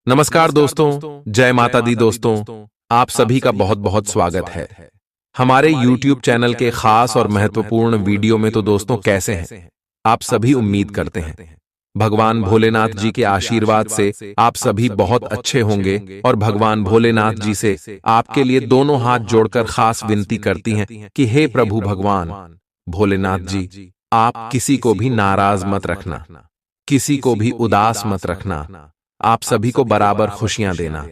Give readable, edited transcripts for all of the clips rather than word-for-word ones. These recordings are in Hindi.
नमस्कार दोस्तों, जय माता दी दोस्तों। आप सभी का बहुत बहुत स्वागत है हमारे YouTube चैनल के खास और महत्वपूर्ण वीडियो में। तो दोस्तों, कैसे हैं आप सभी? उम्मीद करते हैं भगवान भोलेनाथ जी के आशीर्वाद से आप सभी बहुत अच्छे होंगे। और भगवान भोलेनाथ जी से आपके लिए दोनों हाथ जोड़कर खास विनती करती हैं कि हे प्रभु भगवान भोलेनाथ जी, आप किसी को भी नाराज मत रखना, किसी को भी उदास मत रखना। आप सभी को बराबर खुशियां देना,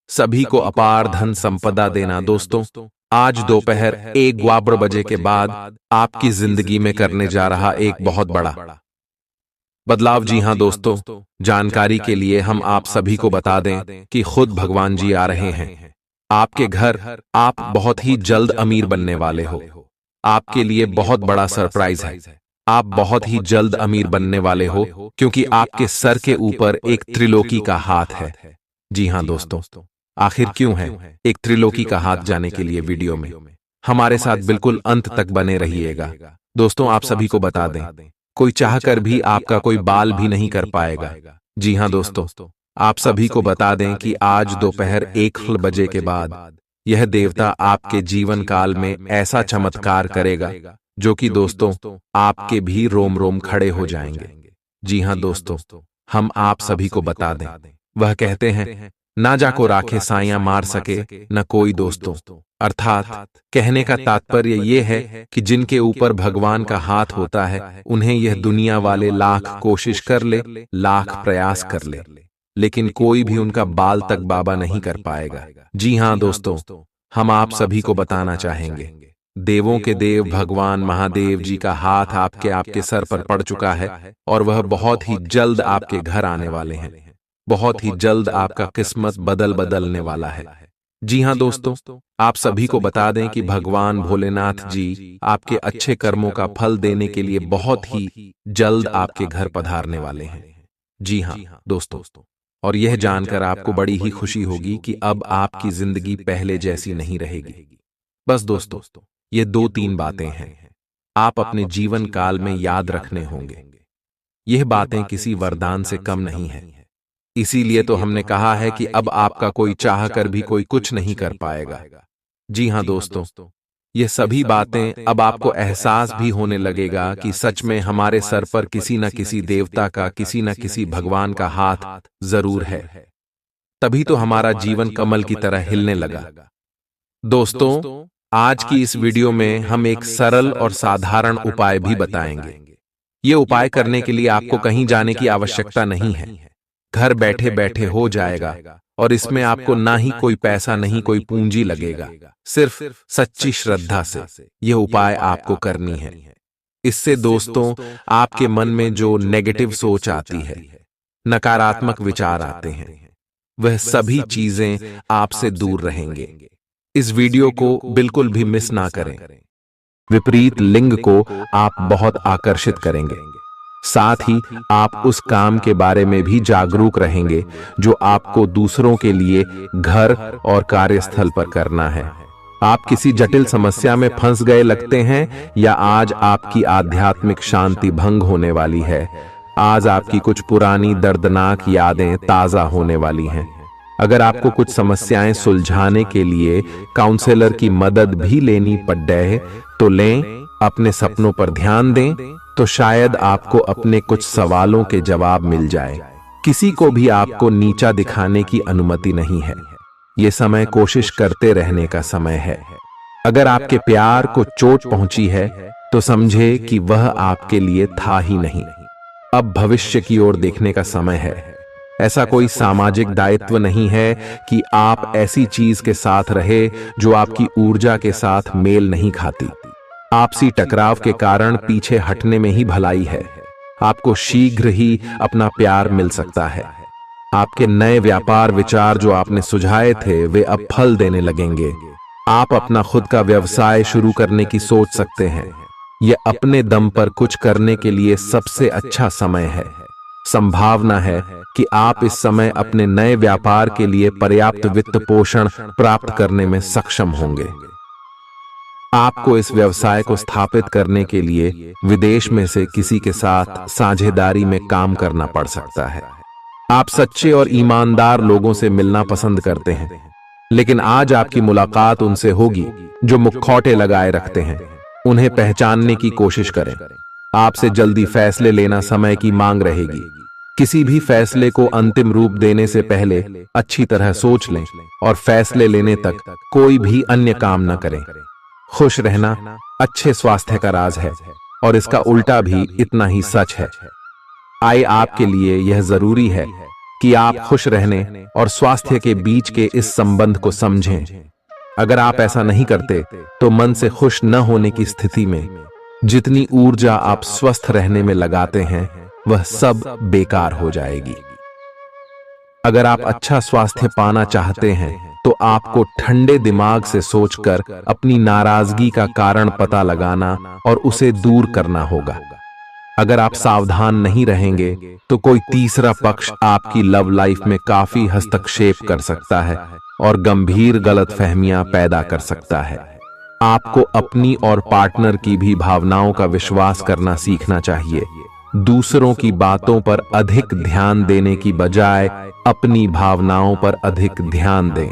सभी को अपार धन संपदा देना। दोस्तों, आज दोपहर 1:15 के बाद आपकी जिंदगी में करने जा रहा एक बहुत बड़ा बदलाव। जी हां दोस्तों, जानकारी के लिए हम आप सभी को बता दें कि खुद भगवान जी आ रहे हैं आपके घर। आप बहुत ही जल्द अमीर बनने वाले हो। आपके लिए बहुत बड़ा सरप्राइज है। आप बहुत ही जल्द अमीर बनने वाले हो, क्योंकि आपके सर के ऊपर एक त्रिलोकी का हाथ है। जी हां दोस्तों, आखिर क्यों है एक त्रिलोकी का हाथ? जाने के लिए वीडियो में हमारे साथ बिल्कुल अंत तक बने रहिएगा। दोस्तों, आप सभी को बता दें, कोई चाहकर भी आपका कोई बाल भी नहीं कर पाएगा। जी हां दोस्तों, आप सभी को बता दें कि आज दोपहर 1 के बाद यह देवता आपके जीवन काल में ऐसा चमत्कार करेगा जो कि दोस्तों आपके भी रोम रोम खड़े हो जाएंगे। जी हां दोस्तों, हम आप सभी को बता दें, वह कहते हैं ना जाको राखे साइयां मार सके न कोई दोस्तों। अर्थात कहने का तात्पर्य यह है कि जिनके ऊपर भगवान का हाथ होता है, उन्हें यह दुनिया वाले लाख कोशिश कर ले, लाख प्रयास कर ले, लेकिन कोई भी उनका बाल तक बाबा नहीं कर पाएगा। जी हां दोस्तों, हम आप सभी को बताना चाहेंगे, देवों के देव भगवान महादेव जी का हाथ आपके सर पर पड़ चुका है और वह बहुत ही जल्द आपके घर आने वाले हैं। बहुत ही जल्द आपका किस्मत बदलने वाला है। जी हां दोस्तों, आप सभी को बता दें कि भगवान भोलेनाथ जी आपके अच्छे कर्मों का फल देने के लिए बहुत ही जल्द आपके घर पधारने वाले हैं। जी हां दोस्तों, और यह जानकर आपको बड़ी ही खुशी होगी कि अब आपकी जिंदगी पहले जैसी नहीं रहेगी। बस दोस्तों, ये 2-3 बातें हैं आप अपने जीवन काल में याद रखने होंगे। यह बातें किसी वरदान से कम नहीं है। इसीलिए तो हमने कहा है कि अब आपका कोई चाह कर भी कोई कुछ नहीं कर पाएगा। जी हां दोस्तों, ये सभी बातें अब आपको एहसास भी होने लगेगा कि सच में हमारे सर पर किसी न किसी देवता का, किसी न किसी भगवान का हाथ जरूर है। तभी तो हमारा जीवन कमल की तरह हिलने लगा। दोस्तों, आज की इस वीडियो में हम एक सरल और साधारण उपाय भी बताएंगे। ये उपाय करने के लिए आपको कहीं जाने की आवश्यकता नहीं है, घर बैठे बैठे हो जाएगा। और इसमें आपको ना ही कोई पैसा, नहीं कोई पूंजी लगेगा, सिर्फ सच्ची श्रद्धा से यह उपाय आपको करनी है। इससे दोस्तों, आपके मन में जो नेगेटिव सोच आती है, नकारात्मक विचार आते हैं, वह सभी चीजें आपसे दूर रहेंगे। इस वीडियो को बिल्कुल भी मिस ना करें। विपरीत लिंग को आप बहुत आकर्षित करेंगे। साथ ही आप उस काम के बारे में भी जागरूक रहेंगे जो आपको दूसरों के लिए घर और कार्यस्थल पर करना है। आप किसी जटिल समस्या में फंस गए लगते हैं, या आज आपकी आध्यात्मिक शांति भंग होने वाली है। आज आपकी कुछ पुरानी दर्दनाक यादें ताजा होने वाली हैं। अगर आपको कुछ समस्याएं सुलझाने के लिए काउंसलर की मदद भी लेनी पड़ जाए तो लें। अपने सपनों पर ध्यान दें, तो शायद आपको अपने कुछ सवालों के जवाब मिल जाए। किसी को भी आपको नीचा दिखाने की अनुमति नहीं है। यह समय कोशिश करते रहने का समय है। अगर आपके प्यार को चोट पहुंची है तो समझे कि वह आपके लिए था ही नहीं। अब भविष्य की ओर देखने का समय है। ऐसा कोई सामाजिक दायित्व नहीं है कि आप ऐसी चीज के साथ रहे जो आपकी ऊर्जा के साथ मेल नहीं खाती। आपसी टकराव के कारण पीछे हटने में ही भलाई है। आपको शीघ्र ही अपना प्यार मिल सकता है। आपके नए व्यापार विचार जो आपने सुझाए थे, वे अब फल देने लगेंगे। आप अपना खुद का व्यवसाय शुरू करने की सोच सकते हैं। यह अपने दम पर कुछ करने के लिए सबसे अच्छा समय है। संभावना है कि आप इस समय अपने नए व्यापार के लिए पर्याप्त वित्त पोषण प्राप्त करने में सक्षम होंगे। आपको इस व्यवसाय को स्थापित करने के लिए विदेश में से किसी के साथ साझेदारी में काम करना पड़ सकता है। आप सच्चे और ईमानदार लोगों से मिलना पसंद करते हैं, लेकिन आज आपकी मुलाकात उनसे होगी जो मुखौटे लगाए रखते हैं। उन्हें पहचानने की कोशिश करें। आपसे जल्दी फैसले लेना समय की मांग रहेगी। किसी भी फैसले को अंतिम रूप देने से पहले अच्छी तरह सोच लें और फैसले लेने तक कोई भी अन्य काम न करें। खुश रहना अच्छे स्वास्थ्य का राज है और इसका उल्टा भी इतना ही सच है। आए आपके लिए यह जरूरी है कि आप खुश रहने और स्वास्थ्य के बीच के इस संबंध को समझें। अगर आप ऐसा नहीं करते तो मन से खुश न होने की स्थिति में जितनी ऊर्जा आप स्वस्थ रहने में लगाते हैं वह सब बेकार हो जाएगी। अगर आप अच्छा स्वास्थ्य पाना चाहते हैं तो आपको ठंडे दिमाग से सोचकर अपनी नाराजगी का कारण पता लगाना और उसे दूर करना होगा। अगर आप सावधान नहीं रहेंगे तो कोई तीसरा पक्ष आपकी लव लाइफ में काफी हस्तक्षेप कर सकता है और गंभीर गलतफहमियां पैदा कर सकता है। आपको अपनी और पार्टनर की भी भावनाओं का विश्वास करना सीखना चाहिए। दूसरों की बातों पर अधिक ध्यान देने की बजाय अपनी भावनाओं पर अधिक ध्यान दें।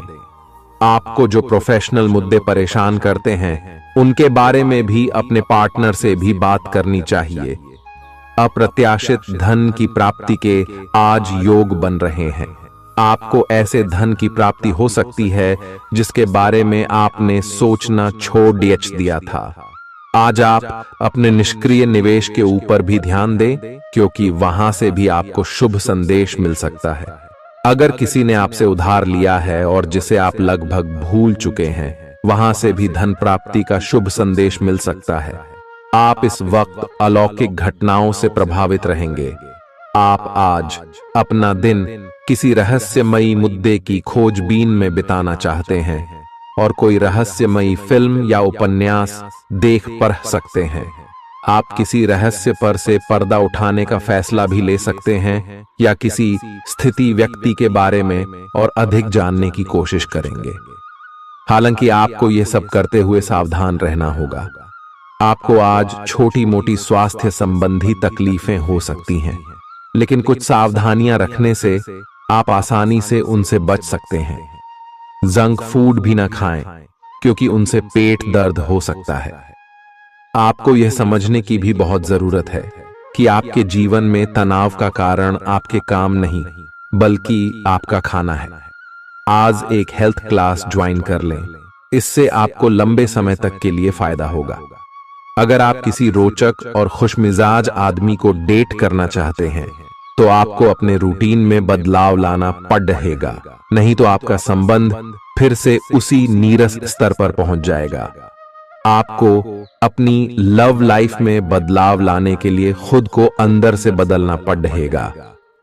आपको जो प्रोफेशनल मुद्दे परेशान करते हैं उनके बारे में भी अपने पार्टनर से भी बात करनी चाहिए। अप्रत्याशित धन की प्राप्ति के आज योग बन रहे हैं। आपको ऐसे धन की प्राप्ति हो सकती है जिसके बारे में आपने सोचना छोड़ दिया था। आज आप अपने निष्क्रिय निवेश के ऊपर भी ध्यान दें, क्योंकि वहां से भी आपको शुभ संदेश मिल सकता है। अगर किसी ने आपसे उधार लिया है और जिसे आप लगभग भूल चुके हैं, वहां से भी धन प्राप्ति का शुभ संदेश मिल सकता है। आप इस वक्त अलौकिक घटनाओं से प्रभावित रहेंगे। आप आज अपना दिन किसी रहस्यमयी मुद्दे की खोजबीन में बिताना चाहते हैं और कोई रहस्यमयी फिल्म या उपन्यास देख पढ़ सकते हैं। आप किसी रहस्य पर से पर्दा उठाने का फैसला भी ले सकते हैं या किसी स्थिति व्यक्ति के बारे में और अधिक जानने की कोशिश करेंगे। हालांकि आपको यह सब करते हुए सावधान रहना होगा। आपको आज छोटी मोटी स्वास्थ्य संबंधी तकलीफें हो सकती हैं, लेकिन कुछ सावधानियां रखने से आप आसानी से उनसे बच सकते हैं। जंक फूड भी ना खाएं, क्योंकि उनसे पेट दर्द हो सकता है। आपको यह समझने की भी बहुत जरूरत है कि आपके जीवन में तनाव का कारण आपके काम नहीं, बल्कि आपका खाना है। आज एक हेल्थ क्लास ज्वाइन कर लें, इससे आपको लंबे समय तक के लिए फायदा होगा। अगर आप किसी रोचक और खुशमिजाज आदमी को डेट करना चाहते हैं तो आपको अपने रूटीन में बदलाव लाना पड़ेगा, नहीं तो आपका संबंध फिर से उसी नीरस स्तर पर पहुंच जाएगा। आपको अपनी लव लाइफ में बदलाव लाने के लिए खुद को अंदर से बदलना पड़ेगा।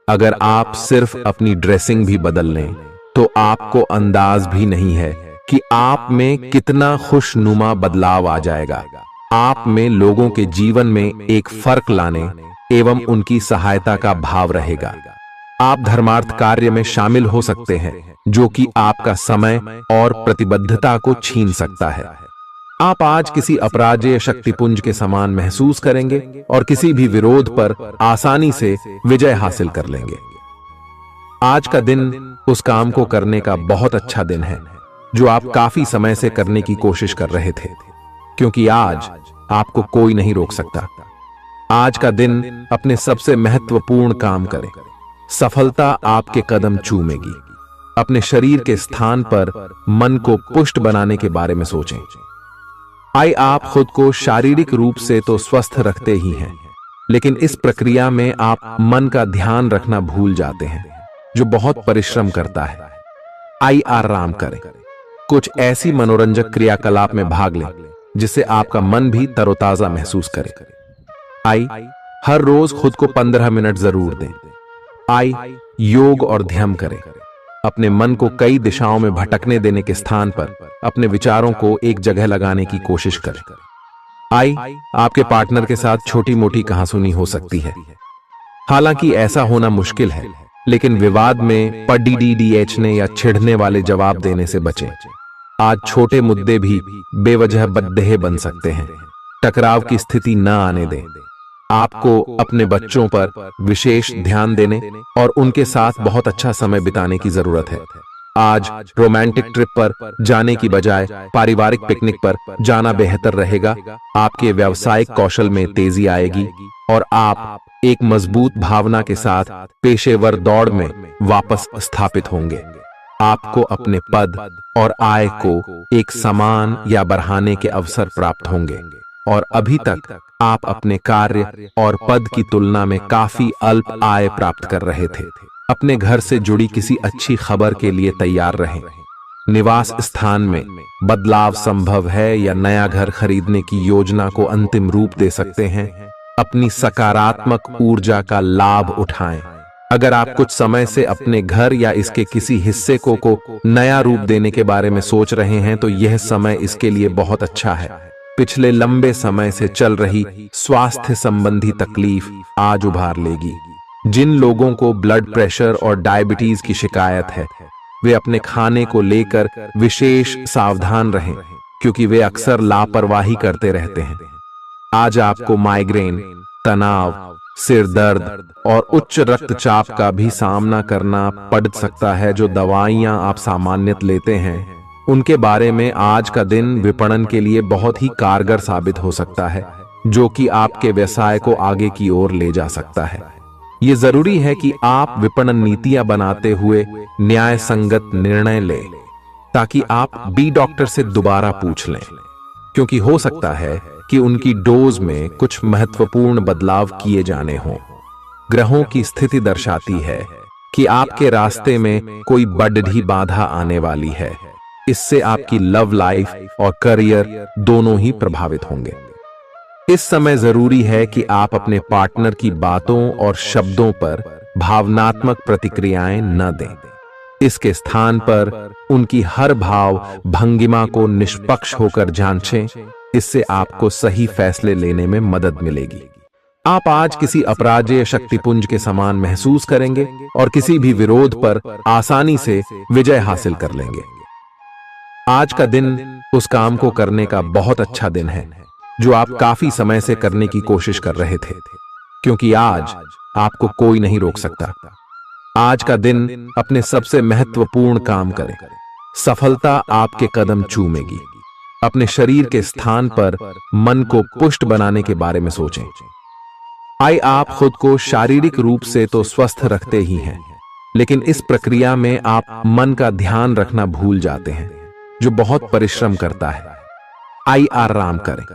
अगर आप सिर्फ अपनी ड्रेसिंग भी बदल लें तो आपको अंदाज भी नहीं है कि आप में कितना खुशनुमा बदलाव आ जाएगा। आप में लोगों के जीवन में एक फर्क लाने एवं उनकी सहायता का भाव रहेगा। आप धर्मार्थ कार्य में शामिल हो सकते हैं, जो कि आपका समय और प्रतिबद्धता को छीन सकता है। आप आज किसी अपराजेय शक्तिपुंज के समान महसूस करेंगे और किसी भी विरोध पर आसानी से विजय हासिल कर लेंगे। आज का दिन उस काम को करने का बहुत अच्छा दिन है जो आप काफी समय से करने की कोशिश कर रहे थे, क्योंकि आज आपको कोई नहीं रोक सकता। आज का दिन अपने सबसे महत्वपूर्ण काम करें। सफलता आपके कदम चूमेगी। अपने शरीर के स्थान पर मन को पुष्ट बनाने के बारे में सोचें। आइए आप खुद को शारीरिक रूप से तो स्वस्थ रखते ही हैं, लेकिन इस प्रक्रिया में आप मन का ध्यान रखना भूल जाते हैं, जो बहुत परिश्रम करता है। आइए आराम करें। कुछ ऐसी मनोरंजक क्रियाकलाप में भाग लें जिससे आपका मन भी तरोताजा महसूस करे। आइए हर रोज खुद को 15 मिनट जरूर दें। आइए योग और ध्यान करें। अपने मन को कई दिशाओं में भटकने देने के स्थान पर अपने विचारों को एक जगह लगाने की कोशिश करें। आइए आपके पार्टनर के साथ छोटी मोटी कहासुनी हो सकती है। हालांकि ऐसा होना मुश्किल है, लेकिन विवाद में पढ़ने या छिड़ने वाले जवाब देने से बचें। आज छोटे मुद्दे भी बेवजह बद्देह बन सकते हैं। टकराव की स्थिति न आने दें। आपको अपने बच्चों पर विशेष ध्यान देने और उनके साथ बहुत अच्छा समय बिताने की जरूरत है। आज रोमांटिक ट्रिप पर जाने की बजाय पारिवारिक पिकनिक पर जाना बेहतर रहेगा। आपके व्यावसायिक कौशल में तेजी आएगी और आप एक मजबूत भावना के साथ पेशेवर दौड़ में वापस स्थापित होंगे। आपको अपने पद और आय को एक समान या बढ़ाने के अवसर प्राप्त होंगे और अभी तक आप अपने कार्य और पद की तुलना में काफी अल्प आय प्राप्त कर रहे थे। अपने घर से जुड़ी किसी अच्छी खबर के लिए तैयार रहें। निवास स्थान में बदलाव संभव है या नया घर खरीदने की योजना को अंतिम रूप दे सकते हैं। अपनी सकारात्मक ऊर्जा का लाभ उठाएं। अगर आप कुछ समय से अपने घर या इसके किसी हिस्से को नया रूप देने के बारे में सोच रहे हैं तो यह समय इसके लिए बहुत अच्छा है। पिछले लंबे समय से चल रही स्वास्थ्य संबंधी तकलीफ आज उभार लेगी। जिन लोगों को ब्लड प्रेशर और डायबिटीज की शिकायत है वे अपने खाने को लेकर विशेष सावधान रहें, क्योंकि वे अक्सर लापरवाही करते रहते हैं। आज आपको माइग्रेन, तनाव, सिर दर्द और उच्च रक्तचाप का भी सामना करना पड़ सकता है। जो दवाइयां आप सामान्यतः लेते हैं उनके बारे में आज का दिन विपणन के लिए बहुत ही कारगर साबित हो सकता है, जो कि आपके व्यवसाय को आगे की ओर ले जा सकता है। ये जरूरी है कि आप विपणन नीतियां बनाते हुए न्याय संगत निर्णय लें, ताकि आप बी डॉक्टर से दोबारा पूछ लें, क्योंकि हो सकता है कि उनकी डोज में कुछ महत्वपूर्ण बदलाव किए जाने हों। ग्रहों की स्थिति दर्शाती है कि आपके रास्ते में कोई बड़ी बाधा आने वाली है। इससे आपकी लव लाइफ और करियर दोनों ही प्रभावित होंगे। इस समय जरूरी है कि आप अपने पार्टनर की बातों और शब्दों पर भावनात्मक प्रतिक्रियाएं न दें। इसके स्थान पर उनकी हर भाव भंगिमा को निष्पक्ष होकर जांचें। इससे आपको सही फैसले लेने में मदद मिलेगी। आप आज किसी अपराजेय शक्तिपुंज के समान महसूस करेंगे और किसी भी विरोध पर आसानी से विजय हासिल कर लेंगे। आज का दिन उस काम को करने का बहुत अच्छा दिन है जो आप काफी समय से करने की कोशिश कर रहे थे, क्योंकि आज आपको कोई नहीं रोक सकता। आज का दिन अपने सबसे महत्वपूर्ण काम करें। सफलता आपके कदम चूमेगी। अपने शरीर के स्थान पर मन को पुष्ट बनाने के बारे में सोचें। आप खुद को शारीरिक रूप से तो स्वस्थ रखते ही हैं, लेकिन इस प्रक्रिया में आप मन का ध्यान रखना भूल जाते हैं, जो बहुत परिश्रम करता है। आराम करें।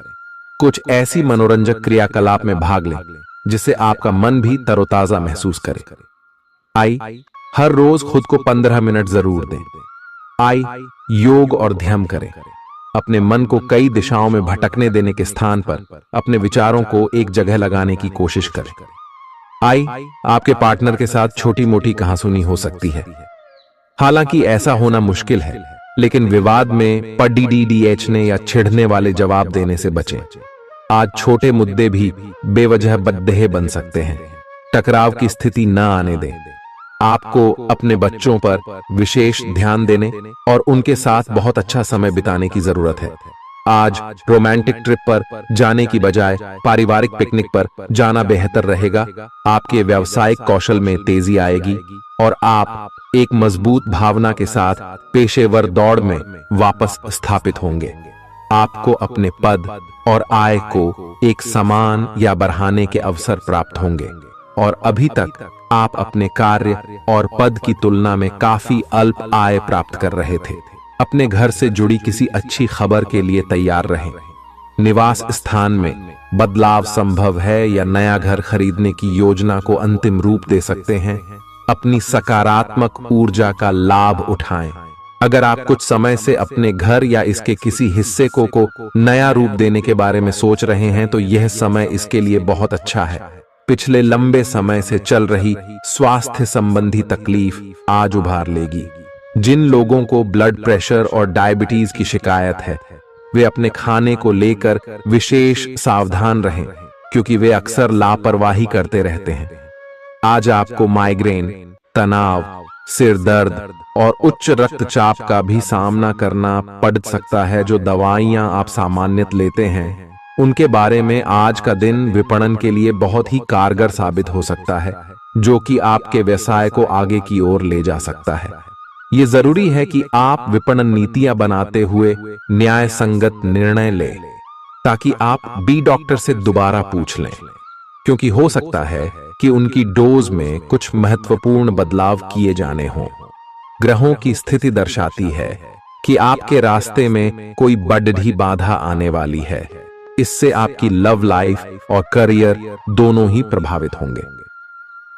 कुछ ऐसी मनोरंजक क्रियाकलाप में भाग लें जिससे आपका मन भी तरोताजा महसूस करे। हर रोज खुद को 15 मिनट जरूर दें। योग और ध्यान करें। अपने मन को कई दिशाओं में भटकने देने के स्थान पर अपने विचारों को एक जगह लगाने की कोशिश करें। आपके पार्टनर के साथ छोटी मोटी कहासुनी हो सकती है। हालांकि ऐसा होना मुश्किल है, लेकिन विवाद में पढ़ने या छिड़ने वाले जवाब देने से बचें। आज छोटे मुद्दे भी बेवजह बद्देह बन सकते हैं। टकराव की स्थिति न आने दें। आपको अपने बच्चों पर विशेष ध्यान देने और उनके साथ बहुत अच्छा समय बिताने की जरूरत है। आज रोमांटिक ट्रिप पर जाने की बजाय पारिवारिक पिकनिक पर जाना बेहतर रहेगा। आपके व्यावसायिक कौशल में तेजी आएगी और आप एक मजबूत भावना के साथ पेशेवर दौड़ में वापस स्थापित होंगे। आपको अपने पद और आय को एक समान या बढ़ाने के अवसर प्राप्त होंगे और अभी तक आप अपने कार्य और पद की तुलना में काफी अल्प आय प्राप्त कर रहे थे। अपने घर से जुड़ी किसी अच्छी खबर के लिए तैयार रहें। निवास स्थान में बदलाव संभव है या नया घर खरीदने की योजना को अंतिम रूप दे सकते हैं। अपनी सकारात्मक ऊर्जा का लाभ उठाएं। अगर आप कुछ समय से अपने घर या इसके किसी हिस्से को नया रूप देने के बारे में सोच रहे हैं तो यह समय इसके लिए बहुत अच्छा है। पिछले लंबे समय से चल रही स्वास्थ्य संबंधी तकलीफ आज उभार लेगी। जिन लोगों को ब्लड प्रेशर और डायबिटीज की शिकायत है वे अपने खाने को लेकर विशेष सावधान रहें, क्योंकि वे अक्सर लापरवाही करते रहते हैं। आज आपको माइग्रेन, तनाव, सिर दर्द और उच्च रक्तचाप का भी सामना करना पड़ सकता है। जो दवाइयां आप सामान्यतः लेते हैं उनके बारे में आज का दिन विपणन के लिए बहुत ही कारगर साबित हो सकता है, जो कि आपके व्यवसाय को आगे की ओर ले जा सकता है। ये जरूरी है कि आप विपणन नीतियां बनाते हुए न्याय संगत निर्णय लें, ताकि आप बी डॉक्टर से दोबारा पूछ लें, क्योंकि हो सकता है कि उनकी डोज में कुछ महत्वपूर्ण बदलाव किए जाने हों। ग्रहों की स्थिति दर्शाती है कि आपके रास्ते में कोई बड़ी बाधा आने वाली है। इससे आपकी लव लाइफ और करियर दोनों ही प्रभावित होंगे।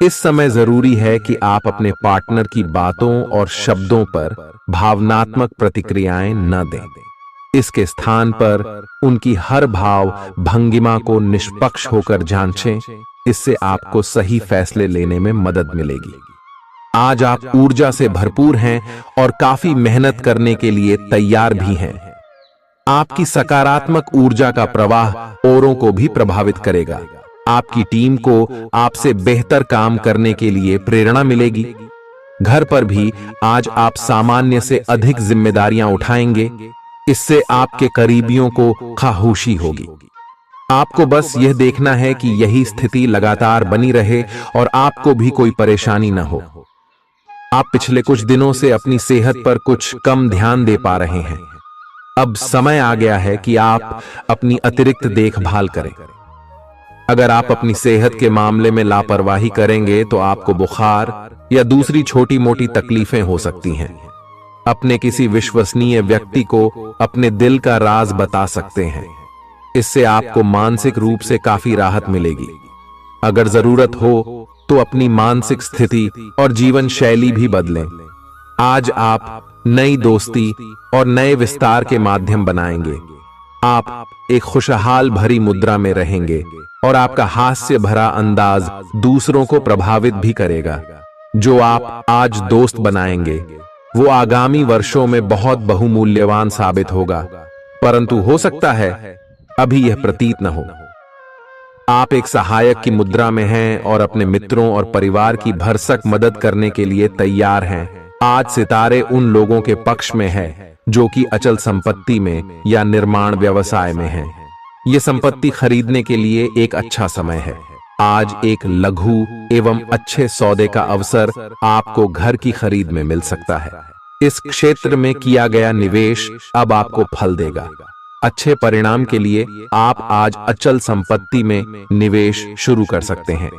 इस समय जरूरी है कि आप अपने पार्टनर की बातों और शब्दों पर भावनात्मक प्रतिक्रियाएं न दें। इसके स्थान पर उनकी हर भाव भंगिमा को निष्पक्ष होकर जांचें। इससे आपको सही फैसले लेने में मदद मिलेगी। आज आप ऊर्जा से भरपूर हैं और काफी मेहनत करने के लिए तैयार भी हैं। आपकी सकारात्मक ऊर्जा का प्रवाह औरों को भी प्रभावित करेगा। आपकी टीम को आपसे बेहतर काम करने के लिए प्रेरणा मिलेगी। घर पर भी आज आप सामान्य से अधिक जिम्मेदारियां उठाएंगे। इससे आपके करीबियों को खामोशी होगी। आपको बस यह देखना है कि यही स्थिति लगातार बनी रहे और आपको भी कोई परेशानी न हो। आप पिछले कुछ दिनों से अपनी सेहत पर कुछ कम ध्यान दे पा रहे हैं। अब समय आ गया है कि आप अपनी अतिरिक्त देखभाल करें। अगर आप अपनी सेहत के मामले में लापरवाही करेंगे तो आपको बुखार या दूसरी छोटी मोटी तकलीफें हो सकती हैं। अपने किसी विश्वसनीय व्यक्ति को अपने दिल का राज बता सकते हैं। इससे आपको मानसिक रूप से काफी राहत मिलेगी। अगर जरूरत हो तो अपनी मानसिक स्थिति और जीवन शैली भी बदलें। आज आप नई दोस्ती और नए विस्तार के माध्यम बनाएंगे। आप एक खुशहाल भरी मुद्रा में रहेंगे और आपका हास्य भरा अंदाज दूसरों को प्रभावित भी करेगा। जो आप आज दोस्त बनाएंगे वो आगामी वर्षों में बहुत बहुमूल्यवान साबित होगा, परंतु हो सकता है अभी यह प्रतीत न हो। आप एक सहायक की मुद्रा में हैं और अपने मित्रों और परिवार की भरसक मदद करने के लिए तैयार हैं। आज सितारे उन लोगों के पक्ष में है जो कि अचल संपत्ति में या निर्माण व्यवसाय में हैं। ये संपत्ति खरीदने के लिए एक अच्छा समय है। आज एक लघु एवं अच्छे सौदे का अवसर आपको घर की खरीद में मिल सकता है। इस क्षेत्र में किया गया निवेश अब आपको फल देगा। अच्छे परिणाम के लिए आप आज अचल संपत्ति में निवेश शुरू कर सकते हैं।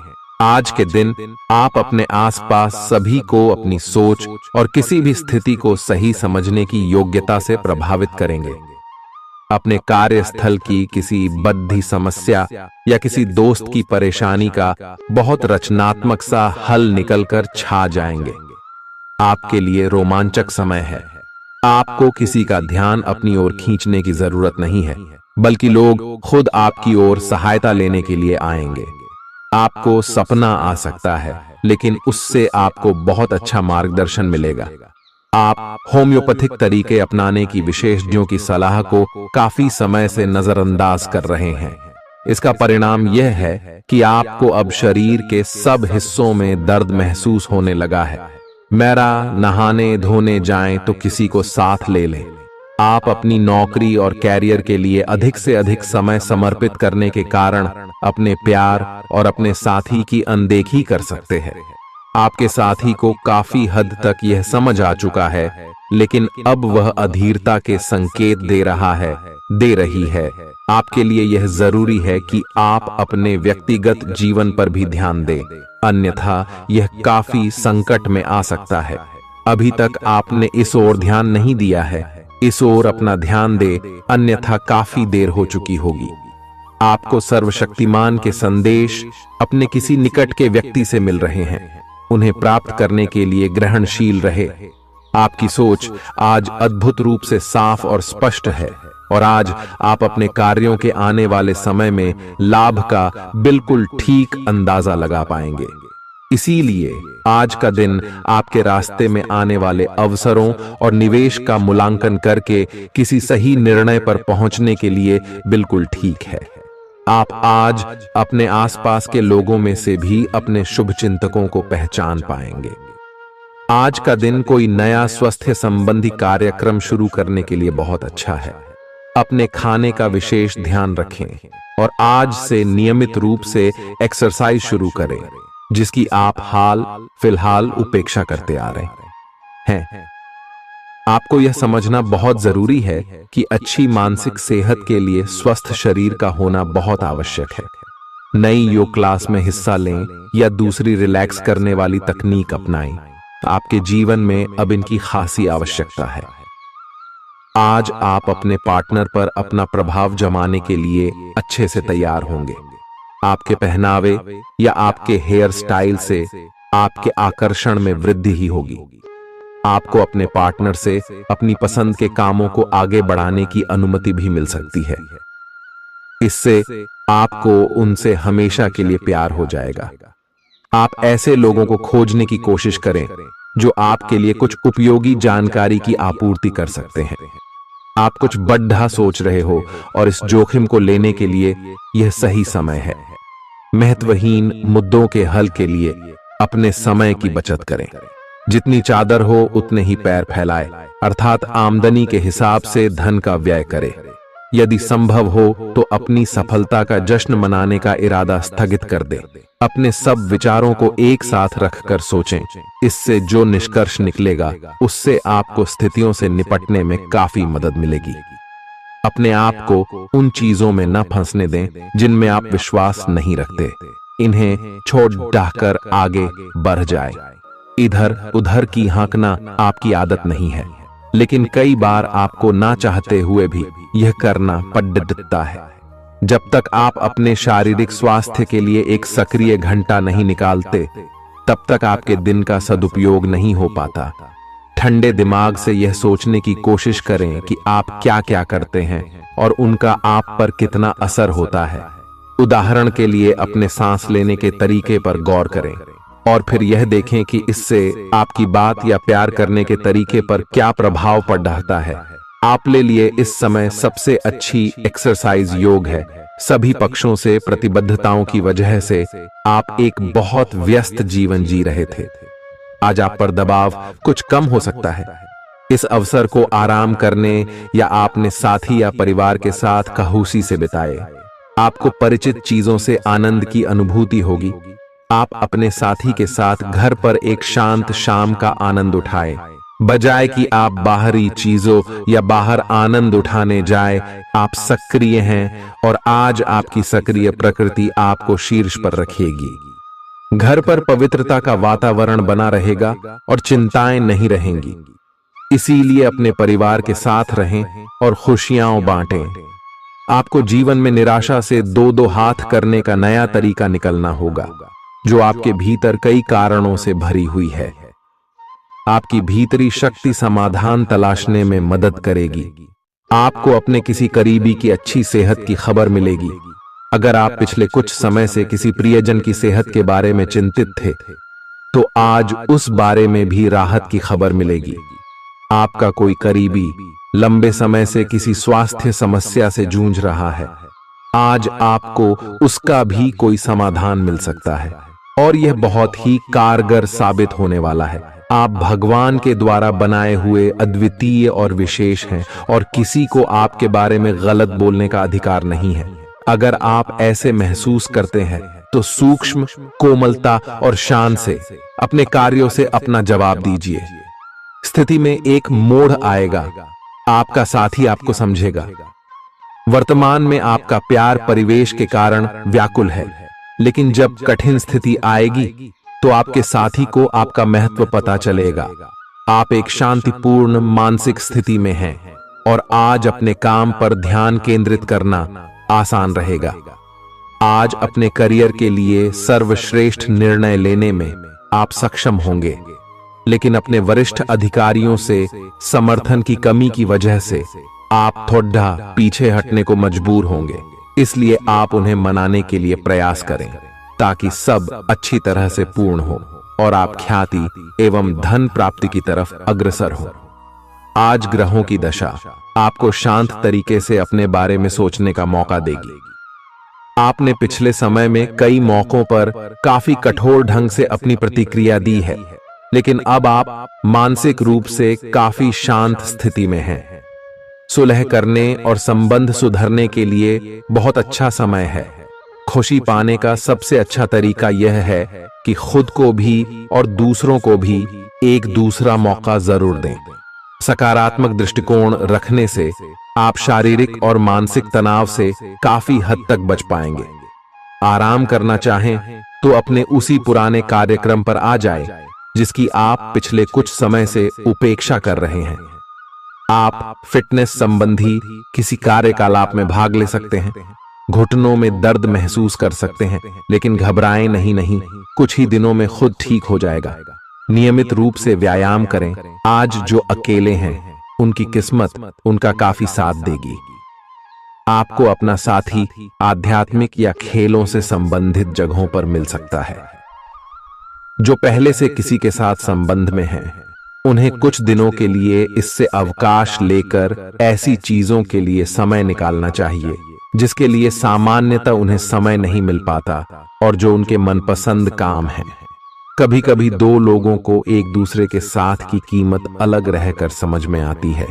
आज के दिन आप अपने आसपास सभी को अपनी सोच और किसी भी स्थिति को सही समझने की योग्यता से प्रभावित करेंगे। अपने कार्यस्थल की किसी बद्धी समस्या या किसी दोस्त की परेशानी का बहुत रचनात्मक सा हल निकलकर छा जाएंगे। आपके लिए रोमांचक समय है। आपको किसी का ध्यान अपनी ओर खींचने की जरूरत नहीं है, बल्कि लोग खुद आपकी ओर सहायता लेने के लिए आएंगे। आपको सपना आ सकता है, लेकिन उससे आपको बहुत अच्छा मार्गदर्शन मिलेगा। आप होम्योपैथिक तरीके अपनाने की विशेषज्ञों की सलाह को काफी समय से नजरअंदाज कर रहे हैं। इसका परिणाम यह है कि आपको अब शरीर के सब हिस्सों में दर्द महसूस होने लगा है। मेरा नहाने धोने जाएं तो किसी को साथ ले लें। आप अपनी नौकरी और कैरियर के लिए अधिक से अधिक समय समर्पित करने के कारण अपने प्यार और अपने साथी की अनदेखी कर सकते हैं। आपके साथी को काफी हद तक यह समझ आ चुका है, लेकिन अब वह अधीरता के संकेत दे रही है। आपके लिए यह जरूरी है कि आप अपने व्यक्तिगत जीवन पर भी ध्यान दें, अन्यथा यह काफी संकट में आ सकता है। अभी तक आपने इस ओर ध्यान नहीं दिया है, इस ओर अपना ध्यान दे, अन्यथा काफी देर हो चुकी होगी। आपको सर्वशक्तिमान के संदेश अपने किसी निकट के व्यक्ति से मिल रहे हैं। उन्हें प्राप्त करने के लिए ग्रहणशील रहे। आपकी सोच आज अद्भुत रूप से साफ और स्पष्ट है और आज आप अपने कार्यों के आने वाले समय में लाभ का बिल्कुल ठीक अंदाजा लगा पाएंगे। इसीलिए आज का दिन आपके रास्ते में आने वाले अवसरों और निवेश का मूल्यांकन करके किसी सही निर्णय पर पहुंचने के लिए बिल्कुल ठीक है। आप आज अपने आसपास के लोगों में से भी अपने शुभ चिंतकों को पहचान पाएंगे। आज का दिन कोई नया स्वास्थ्य संबंधी कार्यक्रम शुरू करने के लिए बहुत अच्छा है। अपने खाने का विशेष ध्यान रखें और आज से नियमित रूप से एक्सरसाइज शुरू करें, जिसकी आप हाल फिलहाल उपेक्षा करते आ रहे हैं। आपको यह समझना बहुत जरूरी है कि अच्छी मानसिक सेहत के लिए स्वस्थ शरीर का होना बहुत आवश्यक है। नई योग क्लास में हिस्सा लें या दूसरी रिलैक्स करने वाली तकनीक अपनाएं। आपके जीवन में अब इनकी खासी आवश्यकता है। आज आप अपने पार्टनर पर अपना प्रभाव जमाने के लिए अच्छे से तैयार होंगे। आपके पहनावे या आपके हेयर स्टाइल से आपके आकर्षण में वृद्धि ही होगी। आपको अपने पार्टनर से अपनी पसंद के कामों को आगे बढ़ाने की अनुमति भी मिल सकती है। इससे आपको उनसे हमेशा के लिए प्यार हो जाएगा। आप ऐसे लोगों को खोजने की कोशिश करें जो आपके लिए कुछ उपयोगी जानकारी की आपूर्ति कर सकते हैं। आप कुछ बड़ा सोच रहे हो और इस जोखिम को लेने के लिए यह सही समय है। महत्वहीन मुद्दों के हल के लिए अपने समय की बचत करें। जितनी चादर हो उतने ही पैर फैलाए, अर्थात आमदनी के हिसाब से धन का व्यय करें। यदि संभव हो तो अपनी सफलता का जश्न मनाने का इरादा स्थगित कर दें। अपने सब विचारों को एक साथ रखकर सोचें। इससे जो निष्कर्ष निकलेगा उससे आपको स्थितियों से निपटने में काफी मदद मिलेगी। अपने आप को उन चीजों में न फंसने दें जिनमें आप विश्वास नहीं रखते। इन्हें छोड़ डाहकर आगे बढ़ जाए। इधर उधर की हाँकना आपकी आदत नहीं है, लेकिन कई बार आपको ना चाहते हुए भी यह करना पड़ता है। जब तक आप अपने शारीरिक स्वास्थ्य के लिए एक सक्रिय घंटा नहीं निकालते, तब तक आपके दिन का सदुपयोग नहीं हो पाता। ठंडे दिमाग से यह सोचने की कोशिश करें कि आप क्या क्या करते हैं और उनका आप पर कितना असर होता है। उदाहरण के लिए अपने सांस लेने के तरीके पर गौर करें और फिर यह देखें कि इससे आपकी बात या प्यार करने के तरीके पर क्या प्रभाव पड़ रहा है। आप ले लिए इस समय सबसे अच्छी एक्सरसाइज योग है। सभी पक्षों से प्रतिबद्धताओं की वजह से आप एक बहुत व्यस्त जीवन जी रहे थे। आज आप पर दबाव कुछ कम हो सकता है। इस अवसर को आराम करने या आपने साथी या परिवार के साथ खहूसी से बिताए। आपको परिचित चीजों से आनंद की अनुभूति होगी। आप अपने साथी के साथ घर पर एक शांत शाम का आनंद उठाएं। बजाय कि आप बाहरी चीजों या बाहर आनंद उठाने जाए, आप सक्रिय हैं और आज आपकी सक्रिय प्रकृति आपको शीर्ष पर रखेगी। घर पर पवित्रता का वातावरण बना रहेगा और चिंताएं नहीं रहेंगी। इसीलिए अपने परिवार के साथ रहें और खुशियां बांटें। आपको जीवन में निराशा से दो दो हाथ करने का नया तरीका निकलना होगा, जो आपके भीतर कई कारणों से भरी हुई है। आपकी भीतरी शक्ति समाधान तलाशने में मदद करेगी। आपको अपने किसी करीबी की अच्छी सेहत की खबर मिलेगी। अगर आप पिछले कुछ समय से किसी प्रियजन की सेहत के बारे में चिंतित थे, तो आज उस बारे में भी राहत की खबर मिलेगी। आपका कोई करीबी लंबे समय से किसी स्वास्थ्य समस्या से जूझ रहा है, आज आपको उसका भी कोई समाधान मिल सकता है और यह बहुत ही कारगर साबित होने वाला है। आप भगवान के द्वारा बनाए हुए अद्वितीय और विशेष हैं और किसी को आपके बारे में गलत बोलने का अधिकार नहीं है। अगर आप ऐसे महसूस करते हैं तो सूक्ष्म, कोमलता और शान से अपने कार्यों से अपना जवाब दीजिए। स्थिति में एक मोड़ आएगा, आपका साथी आपको समझेगा। वर्तमान में आपका प्यार परिवेश के कारण व्याकुल है, लेकिन जब कठिन स्थिति आएगी तो आपके साथी को आपका महत्व पता चलेगा। आप एक शांतिपूर्ण मानसिक स्थिति में हैं और आज अपने काम पर ध्यान केंद्रित करना आसान रहेगा। आज अपने करियर के लिए सर्वश्रेष्ठ निर्णय लेने में आप सक्षम होंगे, लेकिन अपने वरिष्ठ अधिकारियों से समर्थन की कमी की वजह से आप थोड़ा पीछे हटने को मजबूर होंगे। इसलिए आप उन्हें मनाने के लिए प्रयास करें ताकि सब अच्छी तरह से पूर्ण हो और आप ख्याति एवं धन प्राप्ति की तरफ अग्रसर हो। आज ग्रहों की दशा आपको शांत तरीके से अपने बारे में सोचने का मौका देगी। आपने पिछले समय में कई मौकों पर काफी कठोर ढंग से अपनी प्रतिक्रिया दी है, लेकिन अब आप मानसिक रूप से काफी शांत स्थिति में हैं। सुलह करने और संबंध सुधरने के लिए बहुत अच्छा समय है। खुशी पाने का सबसे अच्छा तरीका यह है कि खुद को भी और दूसरों को भी एक दूसरा मौका जरूर दें। सकारात्मक दृष्टिकोण रखने से आप शारीरिक और मानसिक तनाव से काफी हद तक बच पाएंगे। आराम करना चाहें तो अपने उसी पुराने कार्यक्रम पर आ जाए जिसकी आप पिछले कुछ समय से उपेक्षा कर रहे हैं। आप फिटनेस संबंधी किसी कार्यकलाप में भाग ले सकते हैं। घुटनों में दर्द महसूस कर सकते हैं, लेकिन घबराएं नहीं, कुछ ही दिनों में खुद ठीक हो जाएगा। नियमित रूप से व्यायाम करें। आज जो अकेले हैं उनकी किस्मत उनका काफी साथ देगी। आपको अपना साथी आध्यात्मिक या खेलों से संबंधित जगहों पर मिल सकता है। जो पहले से किसी के साथ संबंध में हैं, उन्हें कुछ दिनों के लिए इससे अवकाश लेकर ऐसी चीजों के लिए समय निकालना चाहिए जिसके लिए सामान्यतः उन्हें समय नहीं मिल पाता और जो उनके मनपसंद काम है। कभी कभी दो लोगों को एक दूसरे के साथ की कीमत अलग रहकर समझ में आती है।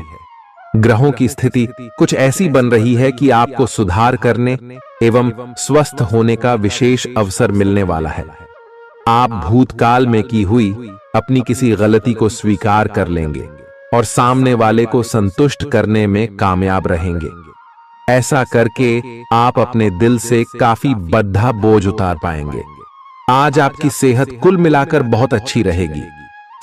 ग्रहों की स्थिति कुछ ऐसी बन रही है कि आपको सुधार करने एवं स्वस्थ होने का विशेष अवसर मिलने वाला है। आप भूतकाल में की हुई अपनी किसी गलती को स्वीकार कर लेंगे और सामने वाले को संतुष्ट करने में कामयाब रहेंगे। ऐसा करके आप अपने दिल से काफी बद्धा बोझ उतार पाएंगे। आज आपकी सेहत कुल मिलाकर बहुत अच्छी रहेगी।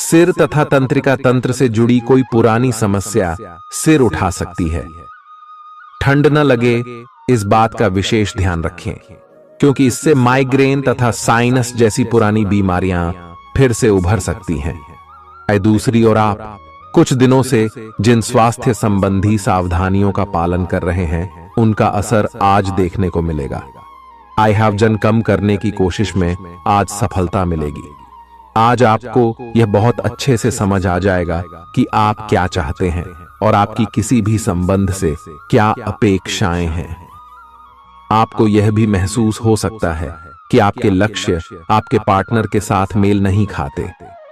सिर तथा तंत्रिका तंत्र से जुड़ी कोई पुरानी समस्या सिर उठा सकती है। ठंड न लगे इस बात का विशेष ध्यान रखें, क्योंकि इससे माइग्रेन तथा साइनस जैसी पुरानी बीमारियां फिर से उभर सकती हैं। दूसरी ओर आप कुछ दिनों से जिन स्वास्थ्य संबंधी सावधानियों का पालन कर रहे हैं, उनका असर आज देखने को मिलेगा। आई हैव वजन कम करने की कोशिश में आज सफलता मिलेगी। आज आपको यह बहुत अच्छे से समझ आ जाएगा कि आप क्या चाहते हैं और आपकी किसी भी संबंध से क्या अपेक्षाएं हैं। आपको यह भी महसूस हो सकता है कि आपके लक्ष्य आपके पार्टनर के साथ मेल नहीं खाते,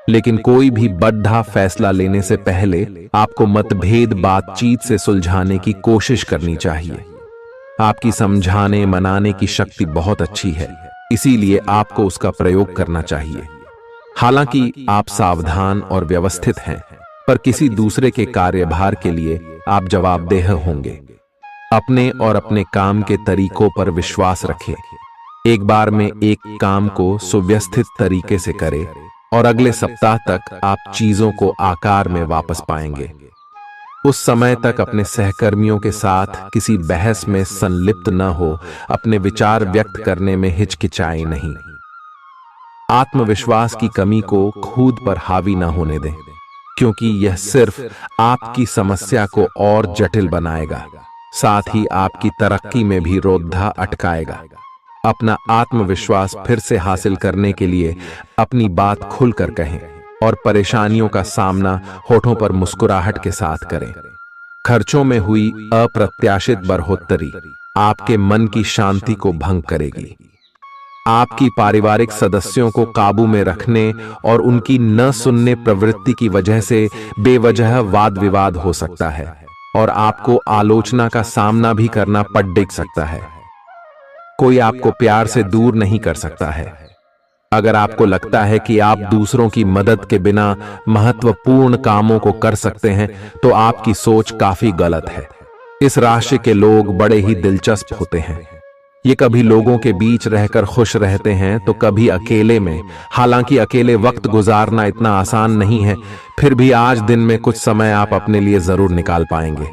लेकिन कोई भी बड़ा फैसला लेने से पहले आपको मतभेद बातचीत से सुलझाने की कोशिश करनी चाहिए। आपकी समझाने मनाने की शक्ति बहुत अच्छी है, इसीलिए आपको उसका प्रयोग करना चाहिए। हालांकि आप सावधान और व्यवस्थित हैं, पर किसी दूसरे के कार्यभार के लिए आप जवाबदेह होंगे। अपने और अपने काम के तरीकों पर विश्वास रखें। एक बार में एक काम को सुव्यवस्थित तरीके से करें और अगले सप्ताह तक आप चीजों को आकार में वापस पाएंगे। उस समय तक अपने सहकर्मियों के साथ किसी बहस में संलिप्त न हो, अपने विचार व्यक्त करने में हिचकिचाएं नहीं। आत्मविश्वास की कमी को खुद पर हावी न होने दें, क्योंकि यह सिर्फ आपकी समस्या को और जटिल बनाएगा, साथ ही आपकी तरक्की में भी रोधा अटकाएगा। अपना आत्मविश्वास फिर से हासिल करने के लिए अपनी बात खुलकर कहें और परेशानियों का सामना होठों पर मुस्कुराहट के साथ करें। खर्चों में हुई अप्रत्याशित बढ़ोतरी आपके मन की शांति को भंग करेगी। आपकी पारिवारिक सदस्यों को काबू में रखने और उनकी न सुनने प्रवृत्ति की वजह से बेवजह वाद विवाद हो सकता है और आपको आलोचना का सामना भी करना पड़ सकता है। कोई आपको प्यार से दूर नहीं कर सकता है। अगर आपको लगता है कि आप दूसरों की मदद के बिना महत्वपूर्ण कामों को कर सकते हैं, तो आपकी सोच काफी गलत है। इस राशि के लोग बड़े ही दिलचस्प होते हैं। ये कभी लोगों के बीच रहकर खुश रहते हैं तो कभी अकेले में। हालांकि अकेले वक्त गुजारना इतना आसान नहीं है, फिर भी आज दिन में कुछ समय आप अपने लिए जरूर निकाल पाएंगे।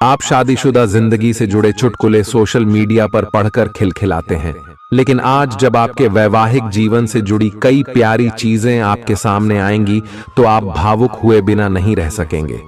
आप शादीशुदा जिंदगी से जुड़े चुटकुले सोशल मीडिया पर पढ़कर खिलखिलाते हैं, लेकिन आज जब आपके वैवाहिक जीवन से जुड़ी कई प्यारी चीजें आपके सामने आएंगी तो आप भावुक हुए बिना नहीं रह सकेंगे।